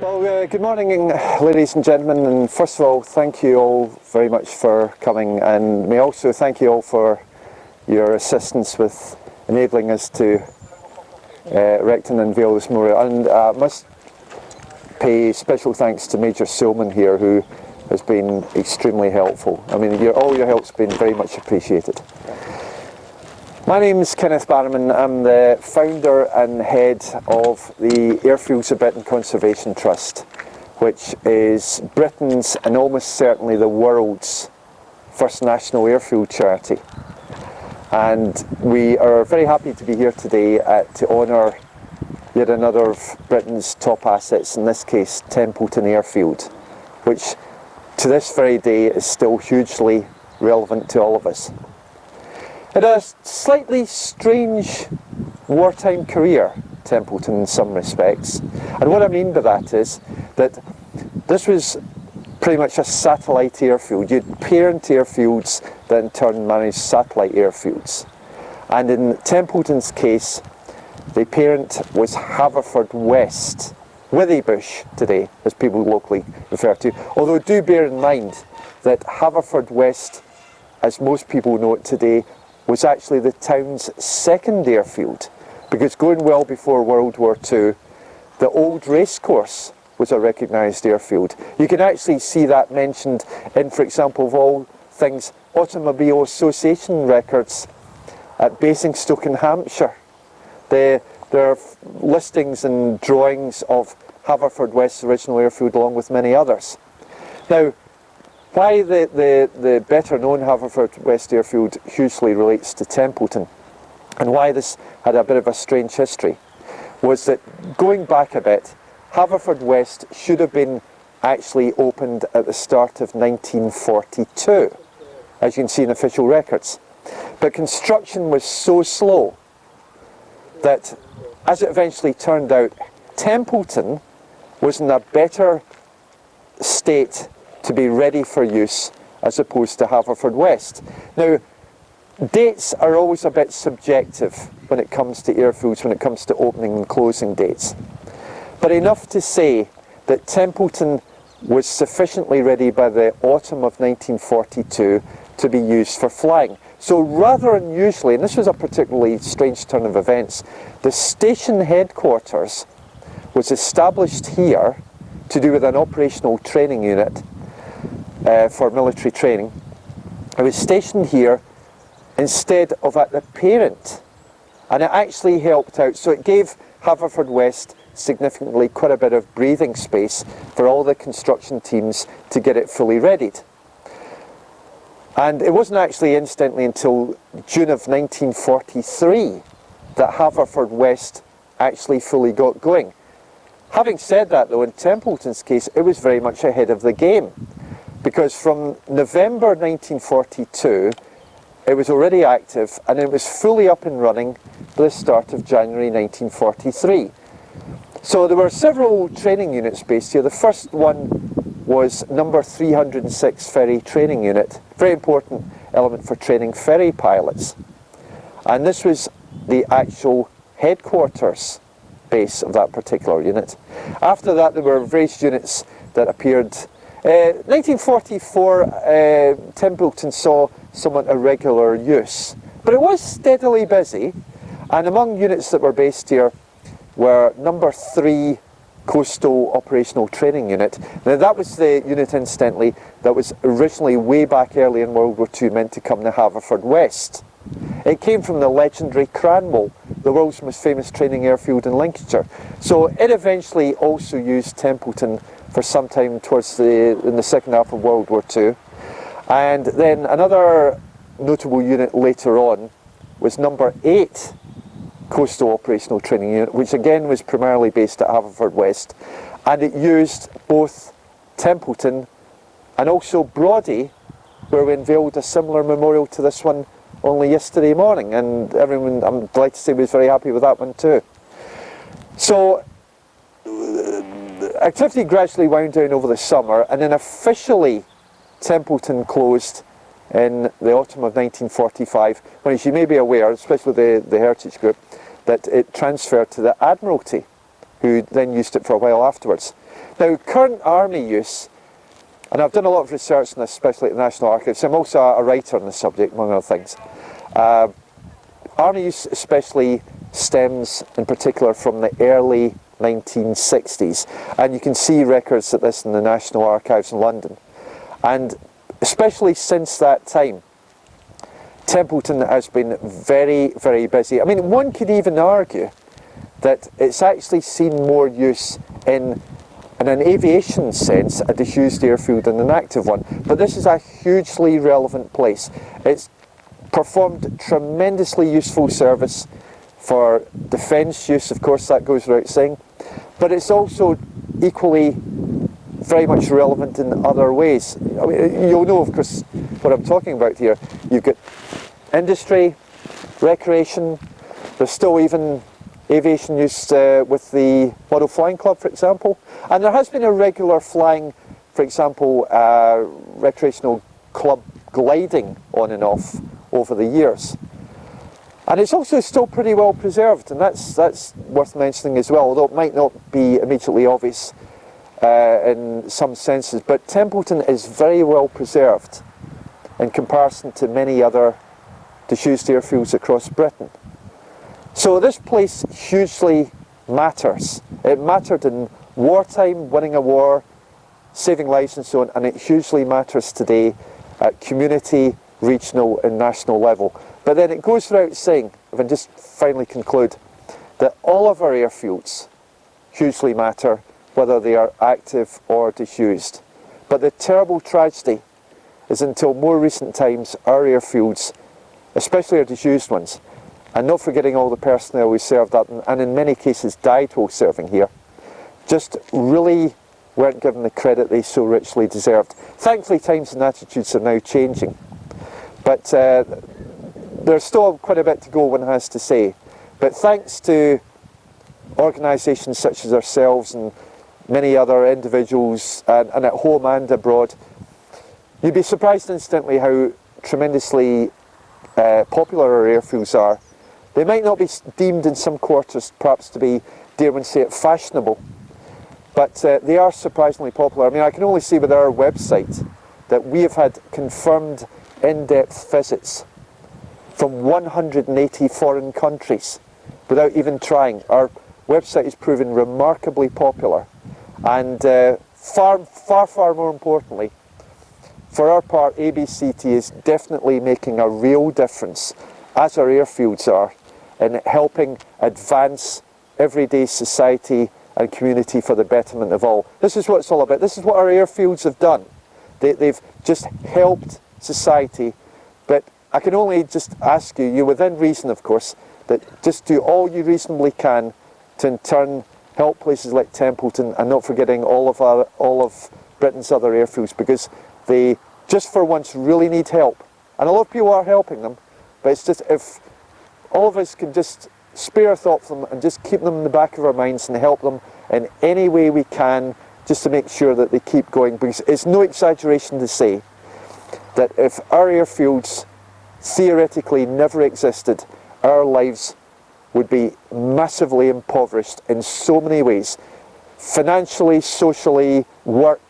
Well, good morning, ladies and gentlemen, and first of all, thank you all very much for coming, and may also thank you all for your assistance with enabling us to erect and unveil this memorial. And I must pay special thanks to Major Seelman here, who has been extremely helpful. I mean, all your help's been very much appreciated. My name is Kenneth Barrowman. I'm the founder and head of the Airfields of Britain Conservation Trust, which is Britain's and almost certainly the world's first national airfield charity. And we are very happy to be here today to honour yet another of Britain's top assets, in this case Templeton Airfield, which to this very day is still hugely relevant to all of us. It had a slightly strange wartime career, Templeton, in some respects. And what I mean by that is that this was pretty much a satellite airfield. You had parent airfields that in turn managed satellite airfields. And in Templeton's case, the parent was Haverfordwest, Withybush today, as people locally refer to. Although do bear in mind that Haverfordwest, as most people know it today, was actually the town's second airfield, because going well before World War II, the old racecourse was a recognised airfield. You can actually see that mentioned in, for example, of all things, Automobile Association records at Basingstoke in Hampshire. There are listings and drawings of Haverfordwest's original airfield along with many others. Now, why the better known Haverfordwest airfield hugely relates to Templeton, and why this had a bit of a strange history, was that going back a bit, Haverfordwest should have been actually opened at the start of 1942, as you can see in official records. But construction was so slow that, as it eventually turned out, Templeton was in a better state to be ready for use as opposed to Haverfordwest. Now, dates are always a bit subjective when it comes to airfields, when it comes to opening and closing dates. But enough to say that Templeton was sufficiently ready by the autumn of 1942 to be used for flying. So rather unusually, and this was a particularly strange turn of events, the station headquarters was established here to do with an operational training unit for military training. It was stationed here instead of at the parent, and it actually helped out. So it gave Haverfordwest significantly quite a bit of breathing space for all the construction teams to get it fully readied. And it wasn't actually incidentally until June of 1943 that Haverfordwest actually fully got going. Having said that though, in Templeton's case, it was very much ahead of the game, because from November 1942 it was already active and it was fully up and running by the start of January 1943. So there were several training units based here. The first one was number 306 Ferry Training Unit, very important element for training ferry pilots. And this was the actual headquarters base of that particular unit. After that there were various units that appeared. 1944 Templeton saw somewhat irregular use, but it was steadily busy, and among units that were based here were number 3 Coastal Operational Training Unit. Now that was the unit, incidentally, that was originally way back early in World War II meant to come to Haverfordwest. It came from the legendary Cranwell, the world's most famous training airfield in Lincolnshire. So it eventually also used Templeton for some time in the second half of World War II. And then another notable unit later on was number 8 Coastal Operational Training Unit, which again was primarily based at Haverfordwest, and it used both Templeton and also Brodie, where we unveiled a similar memorial to this one only yesterday morning, and everyone, I'm delighted to say, was very happy with that one too. So activity gradually wound down over the summer, and then officially Templeton closed in the autumn of 1945, when, as you may be aware, especially the Heritage Group, that it transferred to the Admiralty. who then used it for a while afterwards. Now, current Army use, and I've done a lot of research on this, especially at the National Archives. I'm also a writer on the subject, among other things. Army use especially stems in particular from the early 1960s, and you can see records of this in the National Archives in London. And especially since that time, Templeton has been very, very busy. I mean, one could even argue that it's actually seen more use in an aviation sense, a disused airfield than an active one. But this is a hugely relevant place. It's performed tremendously useful service for defence use, of course, that goes without saying. But it's also equally very much relevant in other ways. I mean, you'll know, of course, what I'm talking about here. You've got industry, recreation, there's still even aviation use with the Model Flying Club, for example. And there has been a regular flying, for example, recreational club gliding on and off over the years. And it's also still pretty well preserved, and that's worth mentioning as well, although it might not be immediately obvious in some senses. But Templeton is very well preserved in comparison to many other disused airfields across Britain. So this place hugely matters. It mattered in wartime, winning a war, saving lives and so on, and it hugely matters today at community, regional and national level. But then it goes without saying, if I just finally conclude, that all of our airfields hugely matter, whether they are active or disused. But the terrible tragedy is until more recent times, our airfields, especially our disused ones, and not forgetting all the personnel who served at and in many cases died while serving here, just really weren't given the credit they so richly deserved. Thankfully, times and attitudes are now changing, but there's still quite a bit to go, one has to say. But thanks to organisations such as ourselves and many other individuals, and at home and abroad, you'd be surprised instantly how tremendously popular our airfields are. They might not be deemed in some quarters perhaps to be, dare one say it, fashionable, but they are surprisingly popular. I mean, I can only see with our website that we have had confirmed in-depth visits from 180 foreign countries without even trying. Our website is proven remarkably popular, and far more importantly, for our part, ABCT is definitely making a real difference, as our airfields are, in helping advance everyday society and community for the betterment of all. This is what it's all about. This is what our airfields have done. They've just helped society, but I can only just ask you, within reason of course, that just do all you reasonably can to in turn help places like Templeton, and not forgetting all of Britain's other airfields, because they just for once really need help. And a lot of people are helping them, but it's just if all of us can just spare a thought for them and just keep them in the back of our minds and help them in any way we can, just to make sure that they keep going, because it's no exaggeration to say that if our airfields theoretically never existed, our lives would be massively impoverished in so many ways. Financially, socially, work,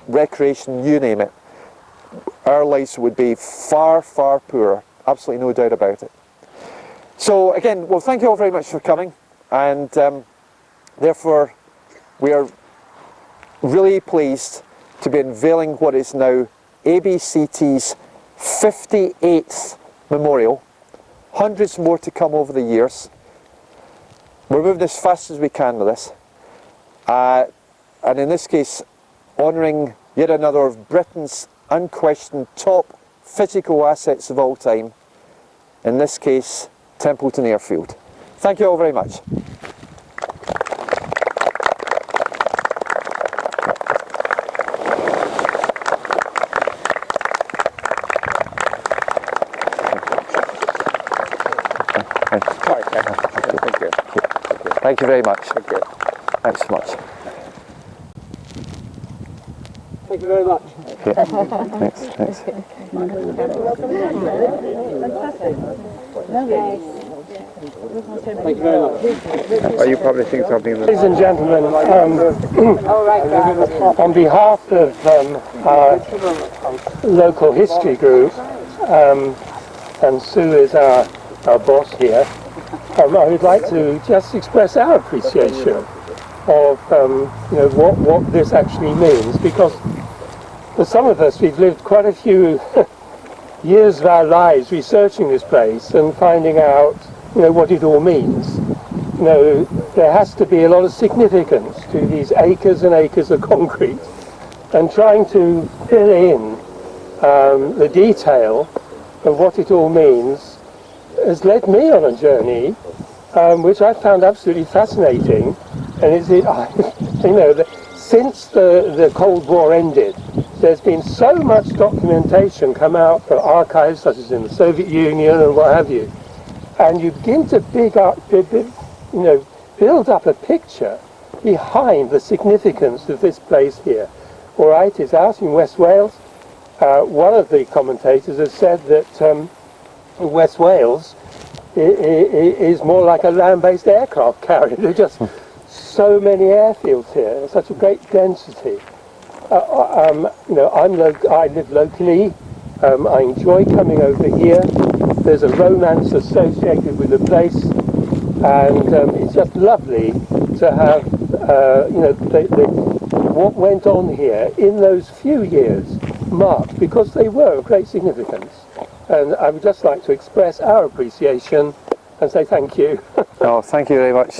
recreation, you name it. Our lives would be far, far poorer. Absolutely no doubt about it. So again, well, thank you all very much for coming, and therefore we are really pleased to be unveiling what is now ABCT's 58th memorial. Hundreds more to come over the years. We're moving as fast as we can with this, and in this case honouring yet another of Britain's unquestioned top physical assets of all time, in this case Templeton Airfield. Thank you all very much. Thank you very much. Thank you. Thanks so much. Thank you very much. Yeah. Thanks. Fantastic. Thank you very much. Are you publishing something? Ladies and gentlemen, on behalf of our local history group, and Sue is our boss here, I would like to just express our appreciation of what this actually means, because for some of us we've lived quite a few years of our lives researching this place and finding out what it all means. There has to be a lot of significance to these acres and acres of concrete, and trying to fill in the detail of what it all means has led me on a journey which I found absolutely fascinating. And since the Cold War ended, there's been so much documentation come out from archives such as in the Soviet Union and what have you, and you begin to build up a picture behind the significance of this place here. All right, it's out in West Wales. One of the commentators has said that West Wales is more like a land-based aircraft carrier. There are just so many airfields here, such a great density. I live locally. I enjoy coming over here. There's a romance associated with the place, and it's just lovely to have what went on here in those few years marked, because they were of great significance. And I would just like to express our appreciation and say thank you. Oh, thank you very much.